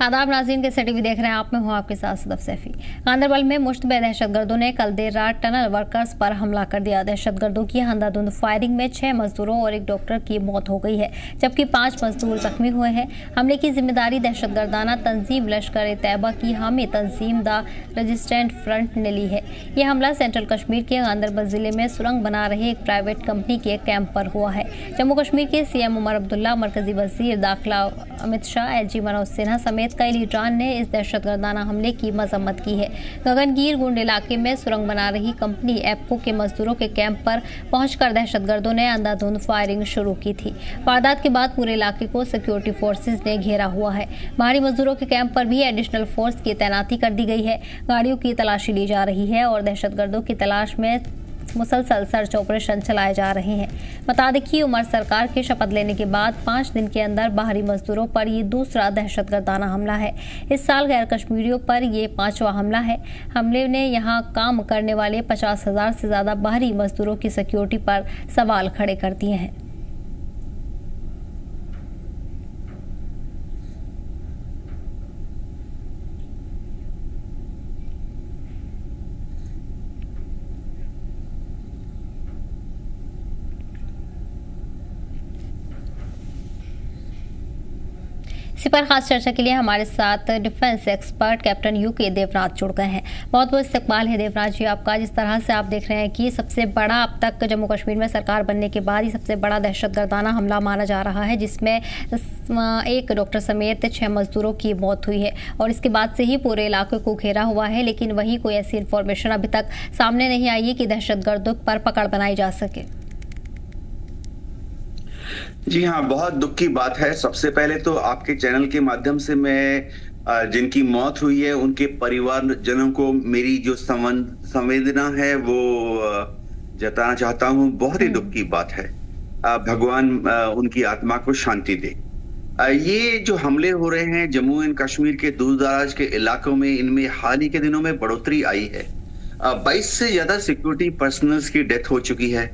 आदाब नाज़रीन, कैसे टीवी देख रहे हैं आप। मैं हूं आपके साथ सदफ सैफी। गांदरबल में मुश्तबे दहशतगर्दों ने कल देर रात टनल वर्कर्स पर हमला कर दिया। दहशतगर्दों की अंधाधुंध फायरिंग में 6 मजदूरों और एक डॉक्टर की मौत हो गई है, जबकि 5 मजदूर जख्मी हुए हैं। हमले की जिम्मेदारी दहशतगर्दाना तंजीम लश्कर-ए-तैयबा की हामी तंजीम द रेजिस्टेंट फ्रंट ने ली है। यह हमला सेंट्रल कश्मीर के गांदरबल जिले में सुरंग बना रहे एक प्राइवेट कंपनी के कैंप पर हुआ है। जम्मू कश्मीर के सीएम उमर अब्दुल्ला, मरकजी वजीर दाखिला अमित शाह, एलजी मनोज सिन्हा समेत कई लीडरान ने इस दहशतगर्दाना हमले की मजम्मत की है। गगनगीर गुंड इलाके में सुरंग बना रही कंपनी एप्को के मजदूरों के कैंप पर पहुंचकर दहशतगर्दों ने अंधाधुंध फायरिंग शुरू की थी। वारदात के बाद पूरे इलाके को सिक्योरिटी फोर्सेज ने घेरा हुआ है। बाहरी मजदूरों के कैंप पर भी एडिशनल फोर्स की तैनाती कर दी गई है। गाड़ियों की तलाशी ली जा रही है और दहशतगर्दों की तलाश में मुसलसल सर्च ऑपरेशन चलाए जा रहे हैं। बता दें कि उमर सरकार के शपथ लेने के बाद 5 दिन के अंदर बाहरी मजदूरों पर ये दूसरा दहशतगर्दाना हमला है। इस साल गैर कश्मीरियों पर ये 5वां हमला है। हमले ने यहां काम करने वाले 50,000 से ज्यादा बाहरी मजदूरों की सिक्योरिटी पर सवाल खड़े कर दिए हैं। इसी पर खास चर्चा के लिए हमारे साथ defence expert captain UK Devraj जुड़ गए हैं। बहुत बहुत इस्तकबाल है देवराज जी आपका। जिस तरह से आप देख रहे हैं कि सबसे बड़ा अब तक जम्मू कश्मीर में सरकार बनने के बाद ही सबसे बड़ा दहशतगर्दाना हमला माना जा रहा है, जिसमें एक डॉक्टर समेत 6 मजदूरों की मौत हुई है और इसके बाद से ही पूरे इलाके को घेरा हुआ है। लेकिन वहीं कोई ऐसी इंफॉर्मेशन अभी तक सामने नहीं आई है कि दहशतगर्दों पर पकड़ बनाई जा सके। जी हाँ, बहुत दुख की बात है। सबसे पहले तो आपके चैनल के माध्यम से मैं जिनकी मौत हुई है उनके परिवारजनों को मेरी जो संवेदना है वो जताना चाहता हूँ। बहुत ही दुख की बात है। भगवान उनकी आत्मा को शांति दे। ये जो हमले हो रहे हैं जम्मू एंड कश्मीर के दूर दराज के इलाकों में, इनमें हाल ही के दिनों में बढ़ोतरी आई है। 22 से ज्यादा सिक्योरिटी पर्सनल्स की डेथ हो चुकी है।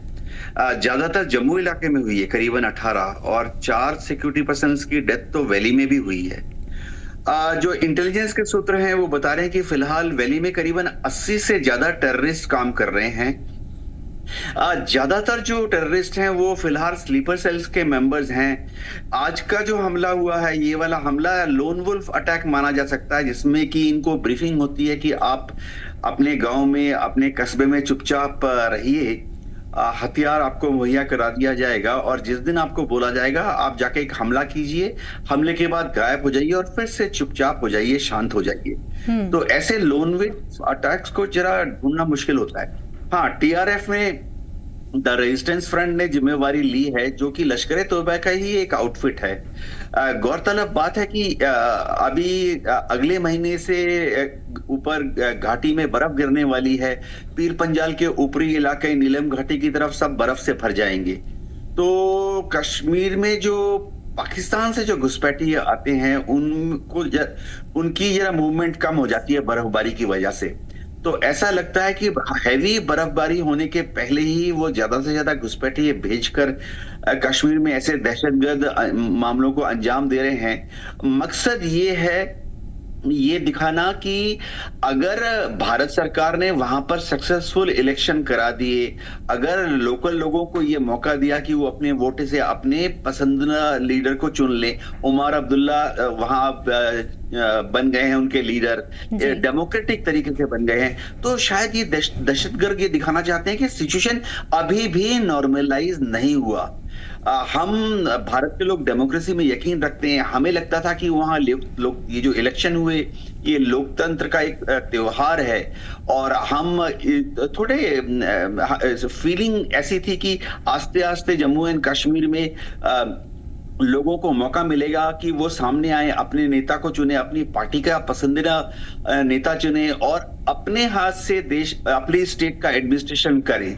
ज्यादातर जम्मू इलाके में हुई है, करीबन 18, और 4 सिक्योरिटी पर्सनल्स की डेथ तो वैली में भी हुई है। जो इंटेलिजेंस के सूत्र हैं वो बता रहे हैं कि फिलहाल वैली में करीबन 80 से ज्यादा टेररिस्ट काम कर रहे हैं। ज्यादातर जो टेररिस्ट हैं वो फिलहाल स्लीपर सेल्स के मेंबर्स हैं। आज का जो हमला हुआ है, ये वाला हमला लोन वुल्फ अटैक माना जा सकता है, जिसमें कि इनको ब्रीफिंग होती है कि आप अपने गांव में, अपने कस्बे में चुपचाप रहिए, हथियार आपको मुहैया करा दिया जाएगा और जिस दिन आपको बोला जाएगा आप जाके एक हमला कीजिए, हमले के बाद गायब हो जाइए और फिर से चुपचाप हो जाइए, शांत हो जाइए। तो ऐसे लोन वुल्फ अटैक्स को जरा ढूंढना मुश्किल होता है। हाँ, टीआरएफ में द रेजिस्टेंस फ्रंट ने जिम्मेवारी ली है, जो कि लश्कर-ए-तोयबा का ही एक आउटफिट है। गौरतलब बात है कि अभी अगले महीने से ऊपर घाटी में बर्फ गिरने वाली है। पीर पंजाल के ऊपरी इलाके नीलम घाटी की तरफ सब बर्फ से भर जाएंगे। तो कश्मीर में जो पाकिस्तान से जो घुसपैठी आते हैं उनको उनकी जरा मूवमेंट कम हो जाती है बर्फबारी की वजह से। तो ऐसा लगता है कि हैवी बर्फबारी होने के पहले ही वो ज्यादा से ज्यादा घुसपैठिए भेजकर कश्मीर में ऐसे दहशतगर्द मामलों को अंजाम दे रहे हैं। मकसद ये है, ये दिखाना कि अगर भारत सरकार ने वहां पर सक्सेसफुल इलेक्शन करा दिए, अगर लोकल लोगों को ये मौका दिया कि वो अपने वोट से अपने पसंदीदा लीडर को चुन ले, उमर अब्दुल्ला वहां बन गए हैं, उनके लीडर डेमोक्रेटिक तरीके से बन गए हैं, तो शायद ये दहशतगर्द ये दिखाना चाहते हैं कि सिचुएशन अभी भी नॉर्मलाइज नहीं हुआ। हम भारत के लोग डेमोक्रेसी में यकीन रखते हैं। हमें लगता था कि वहां ये जो इलेक्शन हुए ये लोकतंत्र का एक त्योहार है और हम थोड़े फीलिंग ऐसी थी कि आस्ते आस्ते जम्मू एंड कश्मीर में लोगों को मौका मिलेगा कि वो सामने आए, अपने नेता को चुने, अपनी पार्टी का पसंदीदा नेता चुने और अपने हाथ से देश, अपनी स्टेट का एडमिनिस्ट्रेशन करें।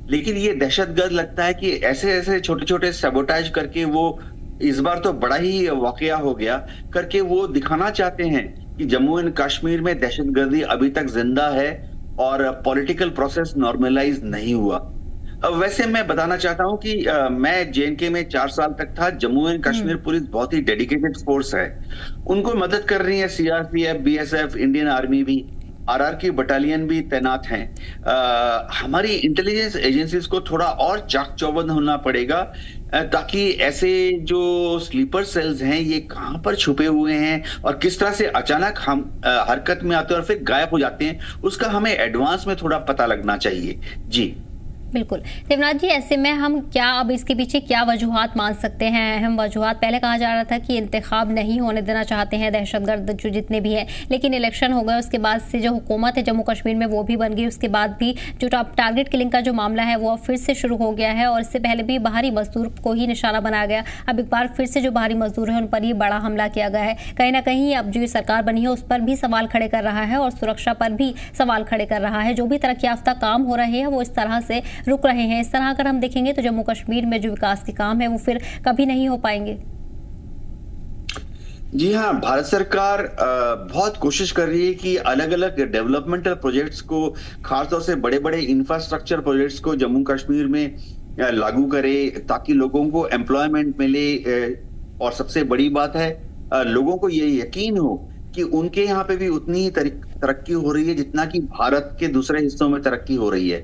लेकिन ये दहशतगर्द लगता है कि ऐसे ऐसे छोटे छोटे सैबोटाज करके वो, इस बार तो बड़ा ही वाकया हो गया, करके वो दिखाना चाहते हैं कि जम्मू एंड कश्मीर में दहशतगर्दी अभी तक जिंदा है और पॉलिटिकल प्रोसेस नॉर्मलाइज नहीं हुआ। वैसे मैं बताना चाहता हूं कि मैं जेएनके में 4 साल तक था। जम्मू एंड कश्मीर पुलिस बहुत ही डेडिकेटेड फोर्स है। उनको मदद कर रही है सीआरपीएफ, बीएसएफ, इंडियन आर्मी भी, आरआर की बटालियन भी तैनात हैं। हमारी इंटेलिजेंस एजेंसीज को थोड़ा और चाक चौबंद होना पड़ेगा, ताकि ऐसे जो स्लीपर सेल्स हैं ये कहां पर छुपे हुए हैं और किस तरह से अचानक हम हरकत में आते हैं और फिर गायब हो जाते हैं, उसका हमें एडवांस में थोड़ा पता लगना चाहिए। जी बिल्कुल। देवनाथ जी, ऐसे में हम क्या अब इसके पीछे क्या वजूहात मान सकते हैं? अहम वजूहात, पहले कहा जा रहा था कि इंतखाब नहीं होने देना चाहते हैं दहशतगर्द जो जितने भी हैं, लेकिन इलेक्शन हो गए, उसके बाद से जो हुकूमत है जम्मू कश्मीर में वो भी बन गई, उसके बाद भी जो टारगेट किलिंग का जो मामला है वो अब फिर से शुरू हो गया है, और इससे पहले भी बाहरी मजदूर को ही निशाना बनाया गया। अब एक बार फिर से जो बाहरी मजदूर है उन पर ही बड़ा हमला किया गया है। कहीं ना कहीं अब जो सरकार बनी है उस पर भी सवाल खड़े कर रहा है और सुरक्षा पर भी सवाल खड़े कर रहा है। जो भी तरक्की याफ्ता काम हो रहे हैं वो इस तरह से रुक रहे हैं। इस तरह अगर हम देखेंगे तो जम्मू कश्मीर में जो विकास के काम है वो फिर कभी नहीं हो पाएंगे। जी हाँ, भारत सरकार बहुत कोशिश कर रही है कि अलग अलग डेवलपमेंटल प्रोजेक्ट्स को, खासतौर से बड़े बड़े इंफ्रास्ट्रक्चर प्रोजेक्ट्स को जम्मू कश्मीर में लागू करे, ताकि लोगों को एम्प्लॉयमेंट मिले। और सबसे बड़ी बात है, लोगों को ये यकीन हो कि उनके यहाँ पे भी उतनी ही तरक्की हो रही है जितना कि भारत के दूसरे हिस्सों में तरक्की हो रही है।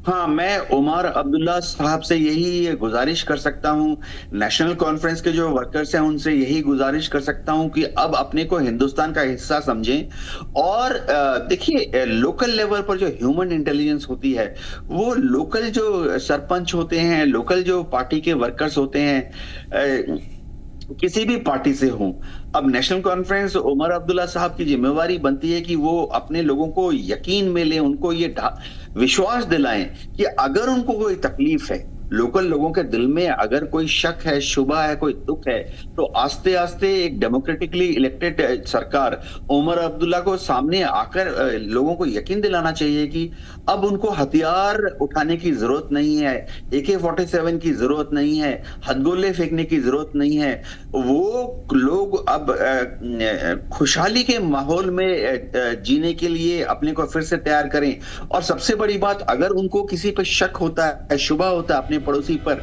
हाँ, मैं उमर अब्दुल्ला साहब से यही गुजारिश कर सकता हूँ, नेशनल कॉन्फ्रेंस के जो वर्कर्स हैं उनसे यही गुजारिश कर सकता हूँ कि अब अपने को हिंदुस्तान का हिस्सा समझें। और देखिए, लोकल लेवल पर जो ह्यूमन इंटेलिजेंस होती है, वो लोकल जो सरपंच होते हैं, लोकल जो पार्टी के वर्कर्स होते हैं, किसी भी पार्टी से हो, अब नेशनल कॉन्फ्रेंस उमर अब्दुल्ला साहब की जिम्मेवारी बनती है कि वो अपने लोगों को यकीन में ले, उनको ये विश्वास दिलाएं कि अगर उनको कोई तकलीफ है, लोकल लोगों के दिल में अगर कोई शक है, शुबा है, कोई दुख है, तो आस्ते आस्ते एक डेमोक्रेटिकली इलेक्टेड सरकार उमर अब्दुल्ला को सामने आकर लोगों को यकीन दिलाना चाहिए कि अब उनको हथियार उठाने की जरूरत नहीं है, AK-47 की जरूरत नहीं है, हथगोले फेंकने की जरूरत नहीं है। वो लोग अब खुशहाली के माहौल में जीने के लिए अपने को फिर से तैयार करें। और सबसे बड़ी बात, अगर उनको किसी पर शक होता है, शुबा होता है अपने पड़ोसी पर,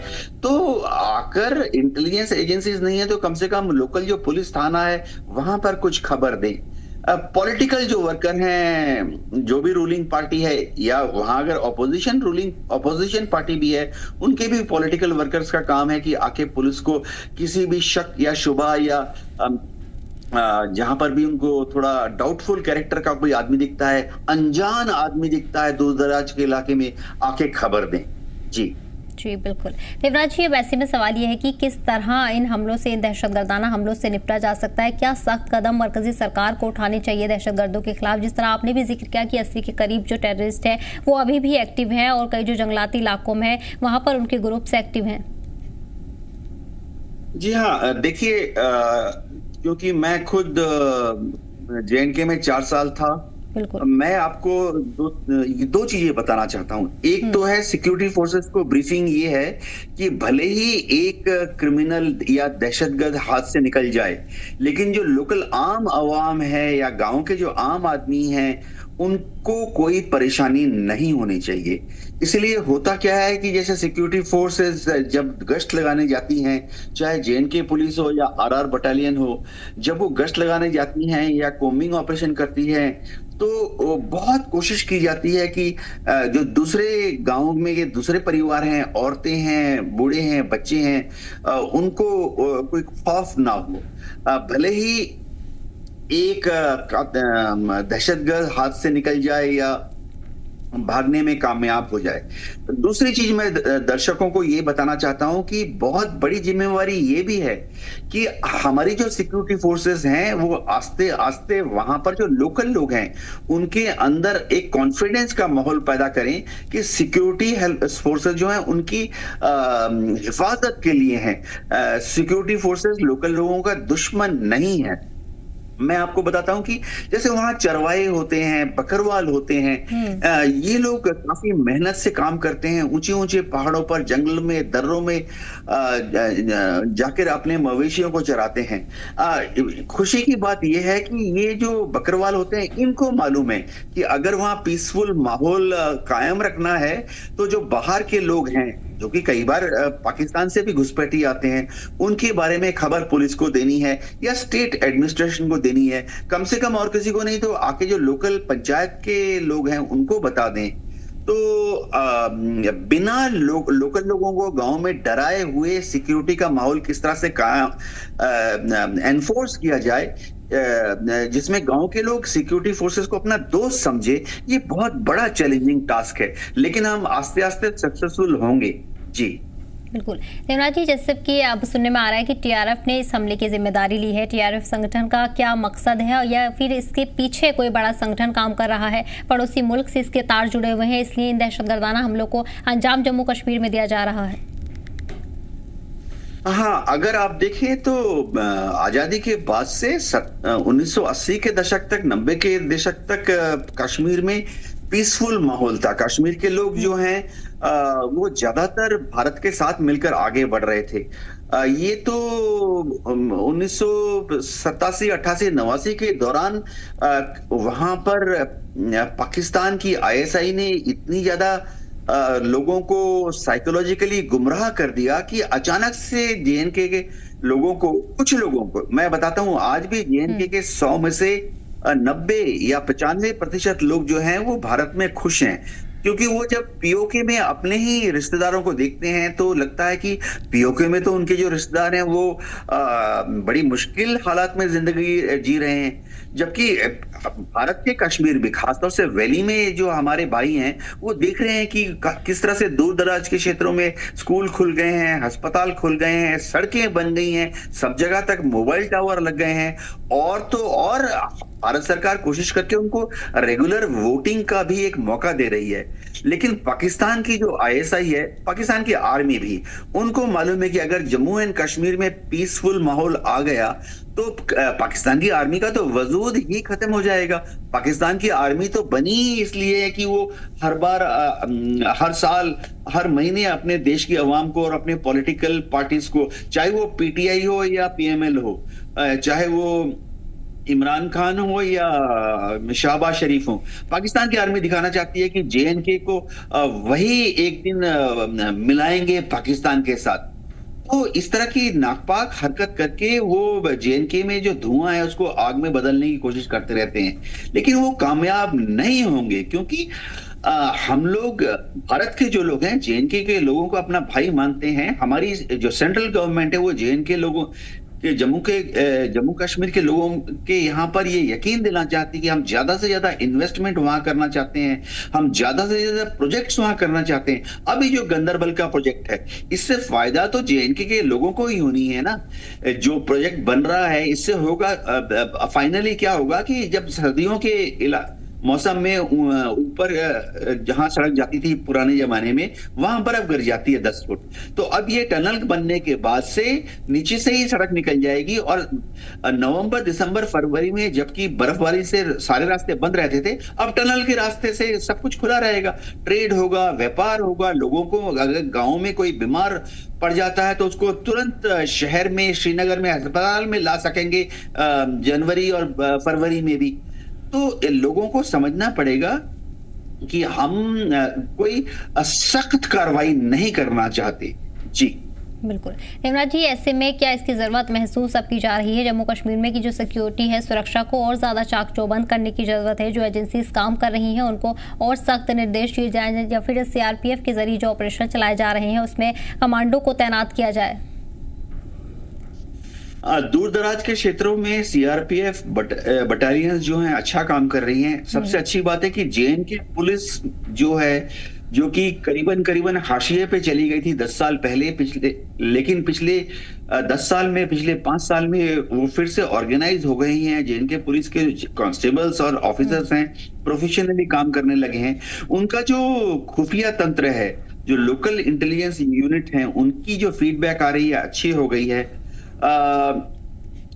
तो आकर इंटेलिजेंस एजेंसीज नहीं है तो कम से कम लोकल जो पुलिस थाना है वहां पर कुछ खबर दें। पॉलिटिकल जो वर्कर हैं, जो भी रूलिंग पार्टी है, या वहां अगर ऑपोजिशन पार्टी भी है, उनके भी पॉलिटिकल वर्कर्स का काम है कि आके पुलिस को किसी भी शक या शुबा या जहां पर भी उनको थोड़ा डाउटफुल कैरेक्टर का कोई आदमी दिखता है, अनजान आदमी दिखता है दूर दराज के इलाके में, आके खबर दें। जी जी बिल्कुल। देवराज जी, वैसे में सवाल ये है कि किस तरह इन हमलों से, इन दहशतगर्दाना हमलों से निपटा जा सकता है? क्या सख्त कदम मरकजी सरकार को उठाने चाहिए दहशतगर्दों के खिलाफ? जिस तरह आपने भी जिक्र किया कि 80 के करीब जो टेररिस्ट हैं वो अभी भी एक्टिव हैं और कई जो जंगलाती इलाकों में वहां पर उनके ग्रुप्स एक्टिव हैं। जी हाँ, देखिए, क्योंकि मैं खुद JNK में 4 साल था, मैं आपको दो चीजें बताना चाहता हूं। एक तो है सिक्योरिटी फोर्सेस को ब्रीफिंग ये है कि भले ही एक क्रिमिनल या दहशतगर्द हाथ से निकल जाए, लेकिन जो लोकल आम आवाम है या गांव के जो आम आदमी हैं, उनको कोई परेशानी नहीं होनी चाहिए। इसलिए होता क्या है कि जैसे सिक्योरिटी फोर्सेस जब गश्त लगाने जाती हैं, चाहे JNK पुलिस हो या RR बटालियन हो, जब वो गश्त लगाने जाती हैं या कोम्बिंग ऑपरेशन करती हैं, तो बहुत कोशिश की जाती है कि जो दूसरे गांव में के दूसरे परिवार हैं, औरतें हैं, बूढ़े हैं, बच्चे हैं, उनको कोई खौफ ना हो। भले ही एक दहशतगर्द हाथ से निकल जाए या भागने में कामयाब हो जाए। दूसरी चीज मैं दर्शकों को ये बताना चाहता हूं कि बहुत बड़ी जिम्मेवारी ये भी है कि हमारी जो सिक्योरिटी फोर्सेस हैं वो आस्ते आस्ते वहां पर जो लोकल लोग हैं उनके अंदर एक कॉन्फिडेंस का माहौल पैदा करें कि सिक्योरिटी फोर्सेस जो हैं उनकी हिफाजत के लिए हैं। सिक्योरिटी फोर्सेस लोकल लोगों का दुश्मन नहीं है। मैं आपको बताता हूं कि जैसे वहां चरवाहे होते हैं, बकरवाल होते हैं, ये लोग काफी मेहनत से काम करते हैं, ऊंचे ऊंचे पहाड़ों पर, जंगल में, दर्रों में जाकर अपने मवेशियों को चराते हैं। खुशी की बात यह है कि ये जो बकरवाल होते हैं, इनको मालूम है कि अगर वहां पीसफुल माहौल कायम रखना है, तो जो बाहर के लोग हैं, जो कि कई बार पाकिस्तान से भी घुसपैठी आते हैं, उनके बारे में खबर पुलिस को देनी है या स्टेट एडमिनिस्ट्रेशन को देनी है, कम से कम और किसी को नहीं तो आके जो लोकल पंचायत के लोग हैं उनको बता दें। तो बिना लोकल लोगों को गांव में डराए हुए सिक्योरिटी का माहौल किस तरह से एनफोर्स किया जाए, जिसमें गांव के लोग सिक्योरिटी फोर्सेस को अपना दोस्त समझे, ये बहुत बड़ा चैलेंजिंग टास्क है, लेकिन हम आस्ते आस्ते सक्सेसफुल होंगे। जी बिल्कुल। देवनाथ जी, जैसे कि अब सुनने में आ रहा है कि टीआरएफ ने इस हमले की जिम्मेदारी ली है। टीआरएफ संगठन का क्या मकसद है, या फिर इसके पीछे कोई बड़ा संगठन काम कर रहा है? पड़ोसी मुल्क से इसके तार जुड़े हुए हैं, इसलिए इन दहशतगर्दाना हमलों को अंजाम जम्मू कश्मीर में दिया जा रहा है। हाँ, अगर आप देखें तो आजादी के बाद से 1980 के दशक तक, 90 के दशक तक कश्मीर में पीसफुल माहौल था। कश्मीर के लोग जो हैं वो ज्यादातर भारत के साथ मिलकर आगे बढ़ रहे थे। ये तो 1987, 88, 89 के दौरान वहां पर पाकिस्तान की आईएसआई ने इतनी ज्यादा लोगों को साइकोलॉजिकली गुमराह कर दिया कि अचानक से जेएनके के लोगों को, कुछ लोगों को मैं बताता हूं, आज भी जेएनके के 100 में से 90 या 95% लोग जो हैं वो भारत में खुश हैं, क्योंकि वो जब पीओके में अपने ही रिश्तेदारों को देखते हैं तो लगता है कि पीओके में तो उनके जो रिश्तेदार हैं वो बड़ी मुश्किल हालात में जिंदगी जी रहे हैं, जबकि भारत के कश्मीर में, खासतौर से वैली में जो हमारे भाई हैं, वो देख रहे हैं कि किस तरह से दूर दराज के क्षेत्रों में स्कूल खुल गए हैं, अस्पताल खुल गए हैं, सड़कें बन गई हैं, सब जगह तक मोबाइल टावर लग गए हैं, और तो और भारत सरकार कोशिश करके उनको रेगुलर वोटिंग का भी एक मौका दे रही है। लेकिन पाकिस्तान की जो आईएसआई है, पाकिस्तान की आर्मी भी, उनको मालूम है कि अगर जम्मू एंड कश्मीर में पीसफुल माहौल आ गया तो पाकिस्तान की आर्मी का तो वजूद ही खत्म हो जाएगा। पाकिस्तान की आर्मी तो बनी इसलिए है कि वो हर बार, हर साल, हर महीने अपने देश की आवाम को और अपने पॉलिटिकल पार्टीज को, चाहे वो पीटीआई हो या पीएमएल हो, चाहे वो इमरान खान हो या शहबाज शरीफ हो, पाकिस्तान की आर्मी दिखाना चाहती है कि जेएनके को वही एक दिन मिलाएंगे पाकिस्तान के साथ। तो इस तरह की नापाक हरकत करके वो जेएनके में जो धुआं है उसको आग में बदलने की कोशिश करते रहते हैं, लेकिन वो कामयाब नहीं होंगे, क्योंकि हम लोग, भारत के जो लोग हैं, जेएनके के लोगों को अपना भाई मानते हैं। हमारी जो सेंट्रल गवर्नमेंट है वो जेएनके लोगों कि जम्मू कश्मीर के लोगों के यहाँ पर ये यकीन दिलाना चाहती है कि हम ज्यादा से ज्यादा इन्वेस्टमेंट वहां करना चाहते हैं, हम ज्यादा से ज्यादा प्रोजेक्ट्स वहां करना चाहते हैं। अभी जो गंदरबल का प्रोजेक्ट है, इससे फायदा तो जेएनके के लोगों को ही होनी है ना। जो प्रोजेक्ट बन रहा है इससे होगा, फाइनली क्या होगा कि जब सर्दियों के मौसम में ऊपर जहां सड़क जाती थी पुराने जमाने में, वहां बर्फ गिर जाती है 10 फुट, तो अब ये टनल बनने के बाद से नीचे से ही सड़क निकल जाएगी, और नवंबर, दिसंबर, फरवरी में जबकि बर्फबारी से सारे रास्ते बंद रहते थे, अब टनल के रास्ते से सब कुछ खुला रहेगा, ट्रेड होगा, व्यापार होगा। लोगों को अगर गांव में कोई बीमार पड़ जाता है तो उसको तुरंत शहर में, श्रीनगर में अस्पताल में ला सकेंगे जनवरी और फरवरी में भी। तो लोगों को समझना पड़ेगा कि हम कोई सख्त कार्रवाई नहीं करना चाहते। जी बिल्कुल। देवनाथ जी, ऐसे में क्या इसकी जरूरत महसूस अब की जा रही है? जम्मू कश्मीर में की जो सिक्योरिटी है, सुरक्षा को और ज्यादा चाक चौबंद करने की जरूरत है। जो एजेंसीज काम कर रही हैं उनको और सख्त निर्देश दिए जाए, या फिर सीआरपीएफ के जरिए जो ऑपरेशन चलाए जा रहे हैं उसमें कमांडो को तैनात किया जाए? दूर दराज के क्षेत्रों में सीआरपीएफ बटालियंस जो हैं अच्छा काम कर रही हैं। सबसे अच्छी बात है कि जेएनके पुलिस जो है, जो कि करीबन हाशिए पे चली गई थी 10 साल पहले, लेकिन पिछले 10 साल में, पिछले 5 साल में वो फिर से ऑर्गेनाइज हो गई हैं। जेएनके पुलिस के कांस्टेबल्स और ऑफिसर्स हैं, प्रोफेशनली काम करने लगे हैं। उनका जो खुफिया तंत्र है, जो लोकल इंटेलिजेंस यूनिट है, उनकी जो फीडबैक आ रही है अच्छी हो गई है।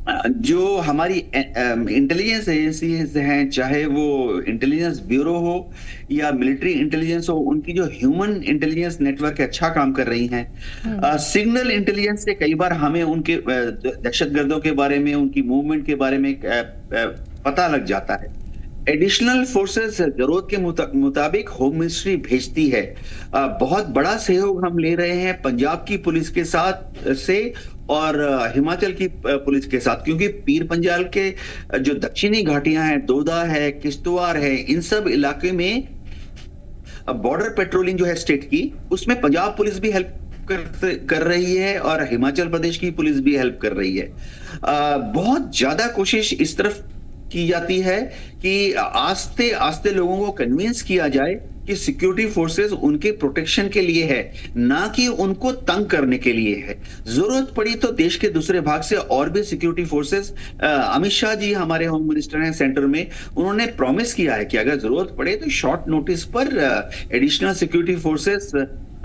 जो हमारी इंटेलिजेंस एजेंसीज हैं, चाहे वो इंटेलिजेंस ब्यूरो हो या मिलिट्री इंटेलिजेंस हो, उनकी जो ह्यूमन इंटेलिजेंस नेटवर्क अच्छा काम कर रही हैं। सिग्नल इंटेलिजेंस से कई बार हमें उनके दहशतगर्दों के बारे में, उनकी मूवमेंट के बारे में पता लग जाता है। एडिशनल फोर्सेस जरूरत के मुताबिक होम मिनिस्ट्री भेजती है। बहुत बड़ा सहयोग हम ले रहे हैं पंजाब की पुलिस के साथ से और हिमाचल की पुलिस के साथ, क्योंकि पीर पंजाल के जो दक्षिणी घाटियां हैं, दोदा है, किश्तवाड़ है, इन सब इलाके में बॉर्डर पेट्रोलिंग जो है स्टेट की, उसमें पंजाब पुलिस भी हेल्प कर रही है और हिमाचल प्रदेश की पुलिस भी हेल्प कर रही है। बहुत ज्यादा कोशिश इस तरफ की जाती है कि आस्ते आस्ते लोगों को कन्विंस किया जाए कि सिक्योरिटी फोर्सेस उनके प्रोटेक्शन के लिए है, ना कि उनको तंग करने के लिए है। जरूरत पड़ी तो देश के दूसरे भाग से और भी सिक्योरिटी फोर्सेस, अमित शाह जी हमारे होम मिनिस्टर हैं सेंटर में, उन्होंने प्रॉमिस किया है कि अगर जरूरत पड़े तो शॉर्ट नोटिस पर एडिशनल सिक्योरिटी फोर्सेस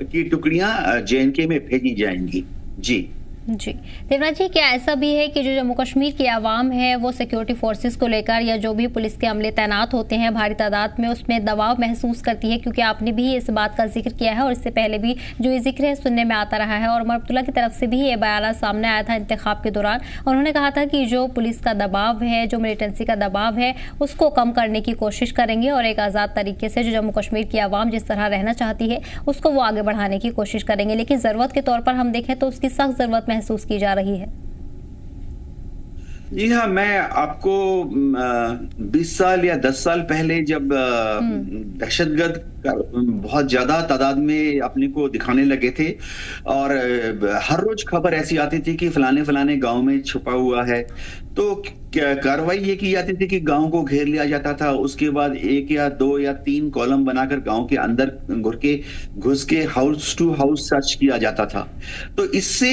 की टुकड़ियां जेएनके में भेजी जाएंगी। जी जी देवराज जी, क्या ऐसा भी है कि जो जम्मू कश्मीर की आवाम है वो सिक्योरिटी फोर्सेस को लेकर या जो भी पुलिस के अमले तैनात होते हैं भारी तादाद में, उसमें दबाव महसूस करती है? क्योंकि आपने भी इस बात का जिक्र किया है और इससे पहले भी जो ये जिक्र है सुनने में आता रहा है, और उमर अब्दुल्ला की तरफ से भी ये बयान सामने आया था इंतखाब के दौरान। उन्होंने कहा था कि जो पुलिस का दबाव है, जो मिलिटेंसी का दबाव है, उसको कम करने की कोशिश करेंगे और एक आज़ाद तरीके से जो जम्मू कश्मीर की आवाम जिस तरह रहना चाहती है उसको वो आगे बढ़ाने की कोशिश करेंगे। लेकिन ज़रूरत के तौर पर हम देखें तो उसकी सख्त ज़रूरत महसूस की जा रही है। जी हाँ, मैं आपको 20 साल या 10 साल पहले जब दहशतगर्द बहुत ज्यादा तादाद में अपने को दिखाने लगे थे और हर रोज खबर ऐसी आती थी कि फलाने फलाने गांव में छुपा हुआ है, तो कार्रवाई ये की जाती थी कि गांव को घेर लिया जाता था। उसके बाद 1 या 2 या 3 कॉलम बनाकर गांव के अंदर घुस के हाउस टू हाउस सर्च किया जाता था। तो इससे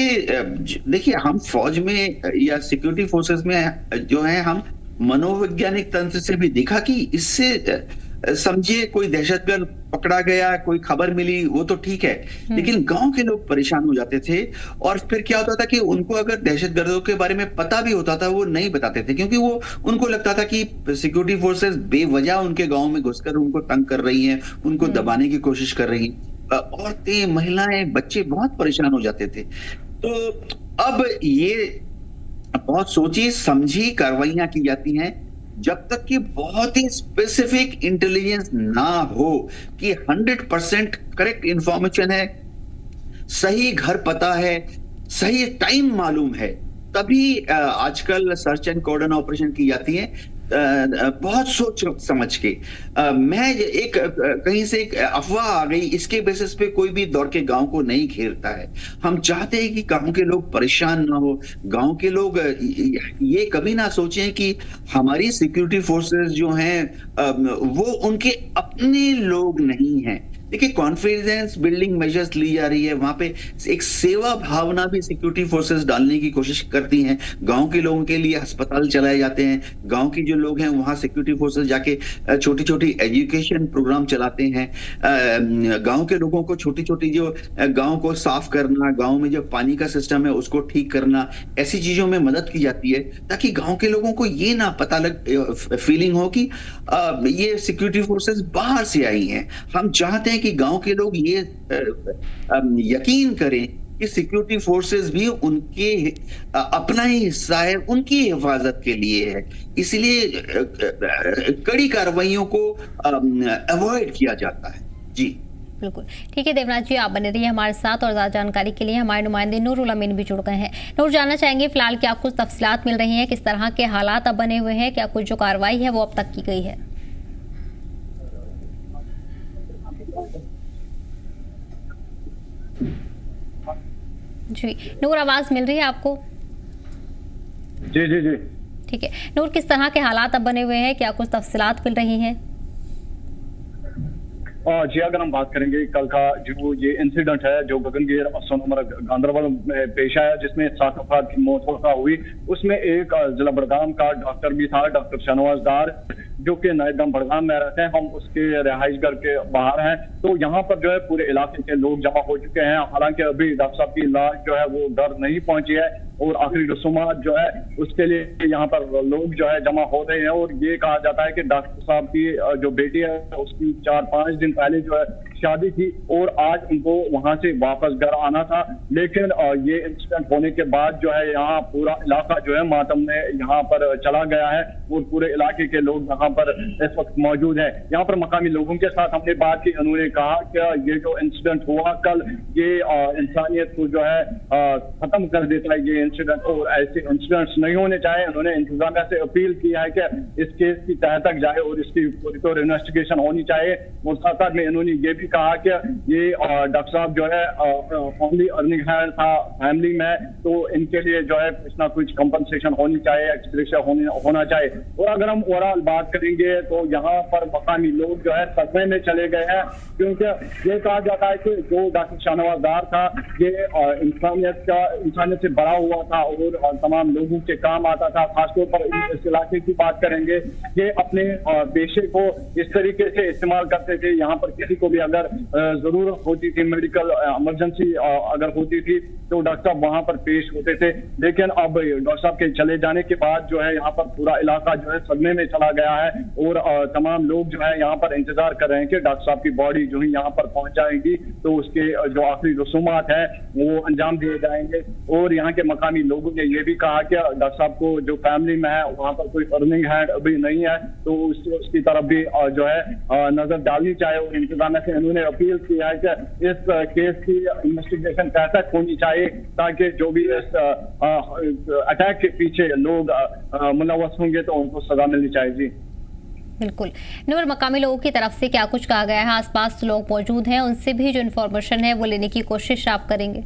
देखिए, हम फौज में या सिक्योरिटी फोर्सेस में जो है, हम मनोवैज्ञानिक तंत्र से भी देखा कि इससे समझिए कोई दहशतगर्द पकड़ा गया, कोई खबर मिली, वो तो ठीक है, लेकिन गांव के लोग परेशान हो जाते थे। और फिर क्या होता था कि उनको अगर दहशतगर्दों के बारे में पता भी होता था, वो नहीं बताते थे, क्योंकि वो उनको लगता था कि सिक्योरिटी फोर्सेस बेवजह उनके गांव में घुसकर उनको तंग कर रही हैं, उनको दबाने की कोशिश कर रही हैं। औरतें, महिलाएं, बच्चे बहुत परेशान हो जाते थे। तो अब ये बहुत सोची समझी कार्रवाइयां की जाती हैं, जब तक कि बहुत ही स्पेसिफिक इंटेलिजेंस ना हो कि 100% करेक्ट इंफॉर्मेशन है, सही घर पता है, सही टाइम मालूम है, तभी आजकल सर्च एंड कॉर्डन ऑपरेशन की जाती है, बहुत सोच समझ के। मैं एक कहीं से एक अफवाह आ गई, इसके बेसिस पे कोई भी दौड़ के गांव को नहीं घेरता है। हम चाहते हैं कि गांव के लोग परेशान ना हो, गांव के लोग ये कभी ना सोचें कि हमारी सिक्योरिटी फोर्सेस जो हैं वो उनके अपने लोग नहीं हैं। देखिए, कॉन्फिडेंस बिल्डिंग मेजर्स ली जा रही है, वहां पे एक सेवा भावना भी सिक्योरिटी फोर्सेस डालने की कोशिश करती हैं। गांव के लोगों के लिए अस्पताल चलाए जाते हैं, गांव के जो लोग हैं वहां सिक्योरिटी फोर्सेस जाके छोटी छोटी एजुकेशन प्रोग्राम चलाते हैं। गांव के लोगों को छोटी छोटी जो गांव को साफ करना, गांव में जो पानी का सिस्टम है उसको ठीक करना, ऐसी चीजों में मदद की जाती है, ताकि गांव के लोगों को ये ना पता फीलिंग हो कि ये सिक्योरिटी फोर्सेस बाहर से आई हैं। हम चाहते हैं कि गांव के लोग ये यकीन करें कि सिक्योरिटी फोर्सेस भी उनके अपना ही हिस्सा है, उनकी हिफाजत के लिए है, इसलिए कड़ी कार्रवाइयों को अवॉइड किया जाता है। जी बिल्कुल ठीक है देवनाथ जी, आप बने रहिए हमारे साथ और ज्यादा जानकारी के लिए हमारे नुमाइंदे नूरुल अमीन भी जुड़ गए हैं। नूर, जानना चाहेंगे फिलहाल क्या कुछ तफसीलात मिल रही हैं, किस तरह के हालात अब बने हुए हैं, क्या कुछ जो कार्रवाई है वो अब तक की गई है? जी नूर, आवाज मिल रही है आपको? जी जी जी ठीक है नूर, किस तरह के हालात अब बने हुए हैं, क्या कुछ तफसीलात मिल रही हैं? जी, अगर हम बात करेंगे कल का जो ये इंसिडेंट है जो गगनगीर सोनमर्ग गांधरबल में पेश आया, जिसमें 7 अफराद की मौत हुई, उसमें एक जिला बड़गाम का डॉक्टर भी था, डॉक्टर शहनवाज डार, जो कि नायदम बड़गाम में रहते हैं। हम उसके रिहाइश घर के बाहर हैं, तो यहाँ पर जो है पूरे इलाके के लोग जमा हो चुके हैं। हालांकि अभी डॉक्टर साहब की लाश जो है वो घर नहीं पहुंची है, और आखिरी रसूमात जो है उसके लिए यहाँ पर लोग जो है जमा हो रहे हैं। और ये कहा जाता है कि डॉक्टर साहब की जो बेटी है उसकी 4-5 दिन पहले जो है शादी थी और आज उनको वहां से वापस घर आना था, लेकिन ये इंसिडेंट होने के बाद जो है यहाँ पूरा इलाका जो है मातम में यहाँ पर चला गया है और पूरे इलाके के लोग यहाँ पर इस वक्त मौजूद हैं। यहाँ पर मकामी लोगों के साथ हमने बात की, उन्होंने कहा कि ये जो इंसिडेंट हुआ कल ये इंसानियत को जो है खत्म कर देता है ये इंसिडेंट, और ऐसे इंसिडेंट्स नहीं होने चाहिए। उन्होंने इंतजामिया से अपील की है कि इस केस की तह तक जाए और इसकी पूरी तौर इन्वेस्टिगेशन होनी चाहिए। और साथ साथ में उन्होंने ये भी कहा कि ये डॉक्टर साहब जो है फैमिली अर्निंग है था फैमिली में, तो इनके लिए जो है कुछ ना कुछ कंपनसेशन होनी चाहिए, एक्सग्रेशिया होना चाहिए। और अगर हम ओवरऑल बात करेंगे तो यहाँ पर मकामी लोग जो है सदमे में चले गए हैं, क्योंकि ये कहा जाता है कि जो डॉक्टर शाहनवाज डार था ये इंसानियत से बड़ा हुआ था और तमाम लोगों के काम आता था। खासतौर पर इस इलाके की बात करेंगे, ये अपने पेशे को इस तरीके से इस्तेमाल करते थे, यहाँ पर किसी को भी अगर जरूरत होती थी, मेडिकल इमरजेंसी अगर होती थी तो डॉक्टर साहब वहां पर पेश होते थे। लेकिन अब डॉक्टर साहब के चले जाने के बाद जो है यहाँ पर पूरा इलाका जो है सदमे में चला गया है और तमाम लोग जो है यहाँ पर इंतजार कर रहे हैं कि डॉक्टर साहब की बॉडी जो है यहाँ पर पहुंच जाएगी तो उसके जो आखिरी रसूमात है वो अंजाम दिए जाएंगे। और यहाँ के मकामी लोगों ने ये भी कहा कि डॉक्टर साहब को जो फैमिली में है वहाँ पर कोई अर्निंग हैंड अभी नहीं है तो उसकी तरफ भी जो है नजर डालनी चाहिए। और इंतजामिया से उन्होंने अपील की है कि इस केस की इन्वेस्टिगेशन तय तक होनी चाहिए ताकि जो भी इस अटैक के पीछे लोग मुलव्वस होंगे तो उनको सजा मिलनी चाहिए। जी बिल्कुल। नूर, मकामी लोगों की तरफ से क्या कुछ कहा गया है? आसपास लोग मौजूद हैं, उनसे भी जो इन्फॉर्मेशन है वो लेने की कोशिश आप करेंगे?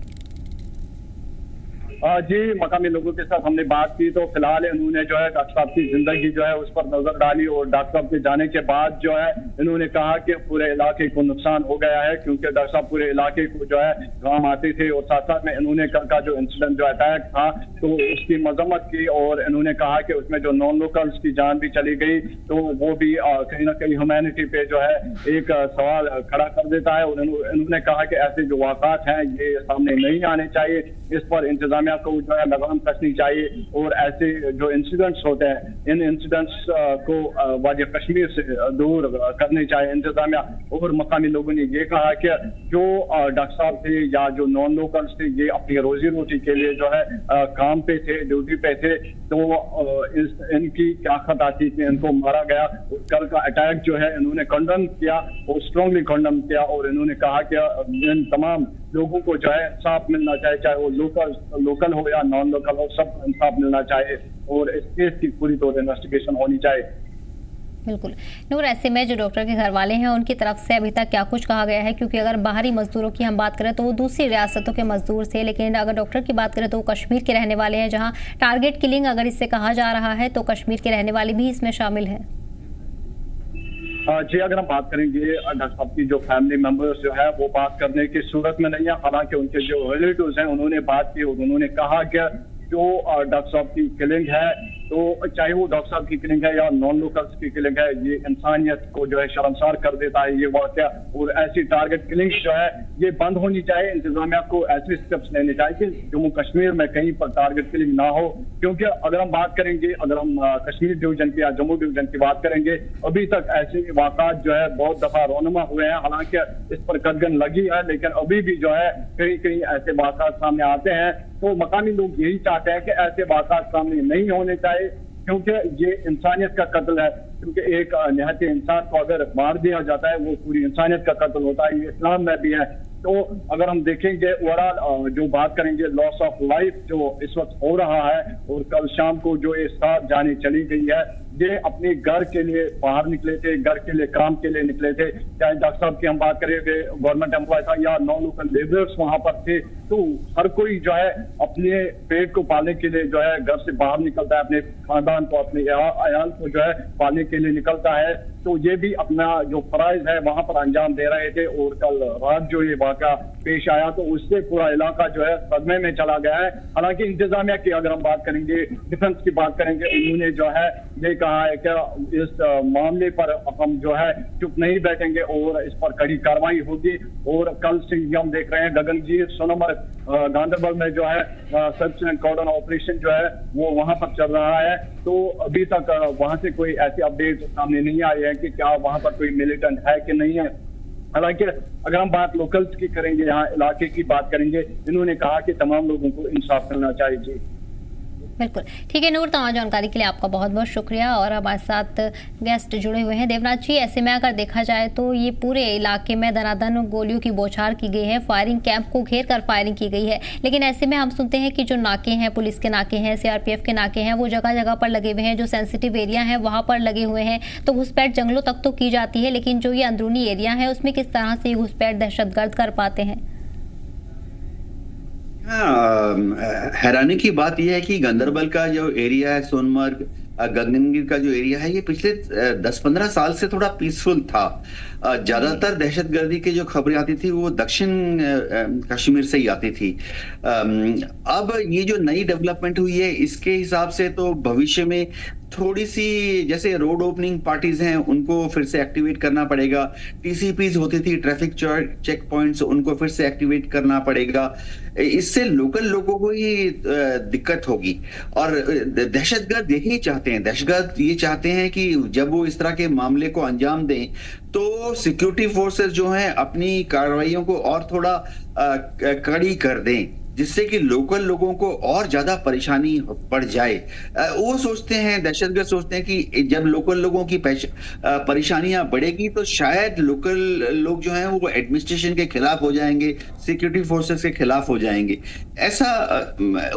जी, मकामी लोगों के साथ हमने बात की तो फिलहाल उन्होंने जो है डॉक्टर साहब की जिंदगी जो है उस पर नजर डाली और डॉक्टर साहब के जाने के बाद जो है इन्होंने कहा कि पूरे इलाके को नुकसान हो गया है, क्योंकि डॉक्टर साहब पूरे इलाके को जो है काम आते थे। और साथ साथ में इन्होंने कल का जो इंसिडेंट जो अटैक था तो उसकी मजम्मत की और इन्होंने कहा कि उसमें जो नॉन लोकल्स की जान भी चली गई तो वो भी कहीं ना कहीं ह्यूमैनिटी पे जो है एक सवाल खड़ा कर देता है। और इन्होंने कहा कि ऐसे जो वाक़ात हैं ये सामने नहीं आने चाहिए, इस पर इंतजामिया को जो है लगाम कसनी चाहिए और ऐसे जो इंसिडेंट्स होते हैं इन इंसिडेंट्स को वादी कश्मीर से दूर करने चाहिए इंतजामिया। और मकामी लोगों ने ये कहा कि जो डॉक्टर साहब थे या जो नॉन लोकल्स थे ये अपनी रोजी रोटी के लिए जो है काम पे थे, ड्यूटी पे थे, तो इनकी क्या खता थी कि इनको मारा गया। कल का अटैक जो है इन्होंने कंडम किया और स्ट्रांगली कंडम किया और इन्होंने कहा कि इन तमाम लोगों को जो है इंसाफ मिलना चाहिए, चाहे वो लोकल हो या नॉन लोकल हो, सबको इंसाफ मिलना चाहिए और इस केस की पूरी तौर इन्वेस्टिगेशन होनी चाहिए। बिल्कुल। नूर, ऐसे में जो डॉक्टर के घर वाले हैं उनकी तरफ से अभी तक क्या कुछ कहा गया है? क्योंकि अगर बाहरी मजदूरों की हम बात करें तो वो दूसरी रियासतों के मजदूर थे, लेकिन अगर डॉक्टर की बात करें तो वो कश्मीर के रहने वाले हैं, जहां टारगेट किलिंग अगर इससे कहा जा रहा है तो कश्मीर के रहने वाले भी इसमें शामिल है। जी, अगर हम बात करेंगे डॉक्टर साहब की जो फैमिली मेंबर्स जो है वो बात करने की सूरत में नहीं है, हालांकि उनके जो रिलेटिव्स हैं उन्होंने बात की और उन्होंने कहा कि जो डॉक्टर साहब की किलिंग है तो चाहे वो डॉक्टर साहब की किलिंग है या नॉन लोकल्स की किलिंग है, ये इंसानियत को जो है शर्मसार कर देता है ये वाकया। और ऐसी टारगेट किलिंग जो है ये बंद होनी चाहिए। इंतजामिया को ऐसे स्टेप्स लेने चाहिए कि जम्मू कश्मीर में कहीं पर टारगेट किलिंग ना हो, क्योंकि अगर हम बात करेंगे, अगर हम कश्मीर डिवीजन की या जम्मू डिवीजन की बात करेंगे, अभी तक ऐसे वाक़ात जो है बहुत दफा रोनुमा हुए हैं। हालांकि इस पर कदगन लगी है लेकिन अभी भी जो है कहीं कहीं ऐसे वाक़ात सामने आते हैं। तो मकामी लोग यही चाहते हैं कि ऐसे वाक़ात सामने नहीं होने चाहिए, क्योंकि ये इंसानियत का कत्ल है। क्योंकि एक निहत्ते इंसान को अगर मार दिया जाता है वो पूरी इंसानियत का कत्ल होता है, ये इस्लाम में भी है। तो अगर हम देखेंगे ओवरऑल जो बात करेंगे लॉस ऑफ लाइफ जो इस वक्त हो रहा है और कल शाम को जो ये 7 जाने चली गई है, ये अपने घर के लिए बाहर निकले थे, घर के लिए काम के लिए निकले थे। चाहे डॉक्टर साहब की हम बात करें गवर्नमेंट एम्प्लॉय था या नॉन लोकल लेबरर्स वहां पर थे, तो हर कोई जो है अपने पेट को पालने के लिए जो है घर से बाहर निकलता है, अपने खानदान को, अपने अयाल को जो है पालने के लिए निकलता है। तो ये भी अपना जो फराइज है वहां पर अंजाम दे रहे थे और कल रात जो ये वाक़ा पेश आया तो उससे पूरा इलाका जो है सदमे में चला गया है। हालांकि इंतजामिया की अगर हम बात करेंगे, डिफेंस की बात करेंगे, उन्होंने जो है ये कहा है कि इस मामले पर हम जो है चुप नहीं बैठेंगे और इस पर कड़ी कार्रवाई होगी। और कल से हम देख रहे हैं गगनगीर सोनमर्ग गांधरबल में जो है सर्च एंड कॉर्डन ऑपरेशन जो है वो वहां पर चल रहा है। तो अभी तक वहां से कोई ऐसी अपडेट सामने नहीं आई है कि क्या वहां पर कोई मिलिटेंट है कि नहीं है। हालांकि अगर हम बात लोकल्स की करेंगे, यहाँ इलाके की बात करेंगे, इन्होंने कहा कि तमाम लोगों को इंसाफ करना चाहिए। बिल्कुल ठीक है नूर, तमाम जानकारी के लिए आपका बहुत बहुत शुक्रिया। और हमारे साथ गेस्ट जुड़े हुए हैं देवनाथ जी। ऐसे में अगर देखा जाए तो ये पूरे इलाके में दनादन गोलियों की बौछार की गई है, फायरिंग कैंप को घेर कर फायरिंग की गई है। लेकिन ऐसे में हम सुनते हैं कि जो नाके हैं, पुलिस के नाके हैं, सीआरपीएफ के नाके हैं, वो जगह जगह पर लगे हुए हैं। जो सेंसिटिव एरिया है वहां पर लगे हुए हैं। तो घुसपैठ जंगलों तक तो की जाती है, लेकिन जो ये अंदरूनी एरिया है उसमें किस तरह से घुसपैठ दहशतगर्द कर पाते हैं? हैरानी की बात यह है कि गांधरबल का जो एरिया है, सोनमर्ग गगनगीर का जो एरिया है, ये पिछले 10-15 साल से थोड़ा पीसफुल था। ज्यादातर दहशतगर्दी की जो खबरें आती थी वो दक्षिण कश्मीर से ही आती थी। अब ये जो नई डेवलपमेंट हुई है इसके हिसाब से तो भविष्य में थोड़ी सी, जैसे रोड ओपनिंग पार्टीज हैं उनको फिर से एक्टिवेट करना पड़ेगा। टीसीपीज होती थी, ट्रैफिक चेक पॉइंट्स, उनको फिर से एक्टिवेट करना पड़ेगा। इससे लोकल लोगों को ही दिक्कत होगी। और दहशतगर्द यही चाहते हैं, दहशतगर्द ये चाहते हैं कि जब वो इस तरह के मामले को अंजाम दें तो सिक्योरिटी फोर्सेस जो हैं अपनी कार्रवाइयों को और थोड़ा कड़ी कर दें, जिससे कि लोकल लोगों को और ज्यादा परेशानी बढ़ जाए। वो सोचते हैं, दहशतगर्द सोचते हैं कि जब लोकल लोगों की परेशानियां बढ़ेगी तो शायद लोकल लोग जो हैं वो एडमिनिस्ट्रेशन के खिलाफ हो जाएंगे, सिक्योरिटी फोर्सेस के खिलाफ हो जाएंगे। ऐसा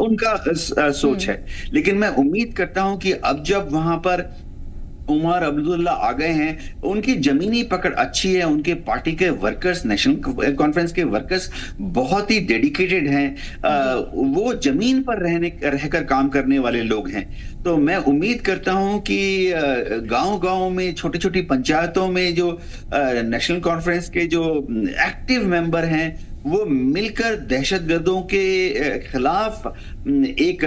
उनका सोच है। लेकिन मैं उम्मीद करता हूं कि अब जब वहां पर उमर अब्दुल्ला आ गए हैं, उनकी जमीनी पकड़ अच्छी है, उनके पार्टी के वर्कर्स, नेशनल कॉन्फ्रेंस के वर्कर्स बहुत ही डेडिकेटेड हैं। वो जमीन पर रहकर काम करने वाले लोग हैं। तो मैं उम्मीद करता हूं कि गांव-गांव में, छोटी छोटी पंचायतों में जो नेशनल कॉन्फ्रेंस के जो एक्टिव मेंबर हैं वो मिलकर दहशतगर्दों के खिलाफ एक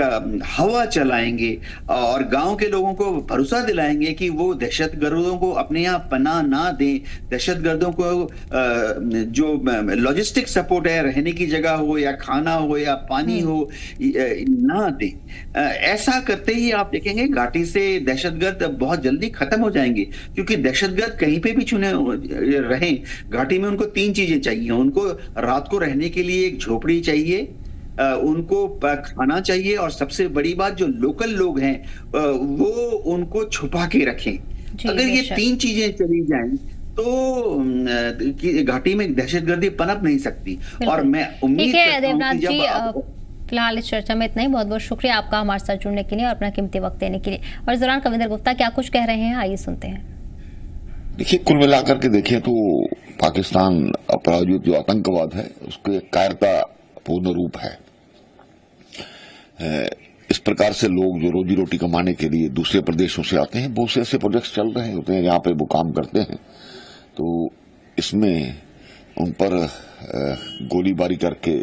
हवा चलाएंगे और गांव के लोगों को भरोसा दिलाएंगे कि वो दहशतगर्दों को अपने यहाँ पनाह ना दें। दहशतगर्दों को जो लॉजिस्टिक सपोर्ट है, रहने की जगह हो या खाना हो या पानी हो, ना दें। ऐसा करते ही आप देखेंगे घाटी से दहशतगर्द बहुत जल्दी खत्म हो जाएंगे। क्योंकि दहशतगर्द कहीं पे भी चुने रहें, घाटी में उनको 3 चीजें चाहिए। उनको रात को रहने के लिए एक झोपड़ी चाहिए, उनको खाना चाहिए, और सबसे बड़ी बात जो लोकल लोग हैं वो उनको छुपा के रखें। अगर ये 3 चीजें चली जाएं तो घाटी में दहशतगर्दी पनप नहीं सकती। और मैं उम्मीद करता हूं कि जब फिलहाल इस चर्चा में इतना ही। बहुत बहुत शुक्रिया आपका हमारे साथ जुड़ने के लिए और अपना कीमती वक्त देने के लिए। और इस दौरान कविंदर गुप्ता क्या कुछ कह रहे हैं, आइए सुनते हैं। देखिए, कुल मिलाकर के देखें तो पाकिस्तान प्रायोजित जो आतंकवाद है उसके कायरता पूर्ण रूप है। इस प्रकार से लोग जो रोजी रोटी कमाने के लिए दूसरे प्रदेशों से आते हैं, बहुत से ऐसे प्रोजेक्ट्स चल रहे होते हैं जहां पे वो काम करते हैं, तो इसमें उन पर गोलीबारी करके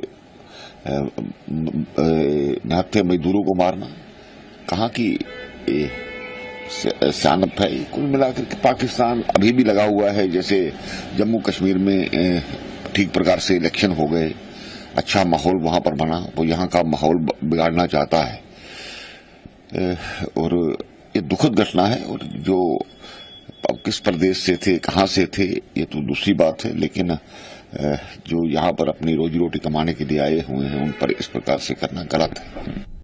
निहत्थे मजदूरों को मारना कहाँ की सियानत है। कुल मिलाकर के पाकिस्तान अभी भी लगा हुआ है, जैसे जम्मू कश्मीर में ठीक प्रकार से इलेक्शन हो गए, अच्छा माहौल वहां पर बना, वो यहाँ का माहौल बिगाड़ना चाहता है। और ये दुखद घटना है। और जो किस प्रदेश से थे, कहाँ से थे, ये तो दूसरी बात है, लेकिन जो यहाँ पर अपनी रोजी रोटी कमाने के लिए आए हुए हैं उन पर इस प्रकार से करना गलत है।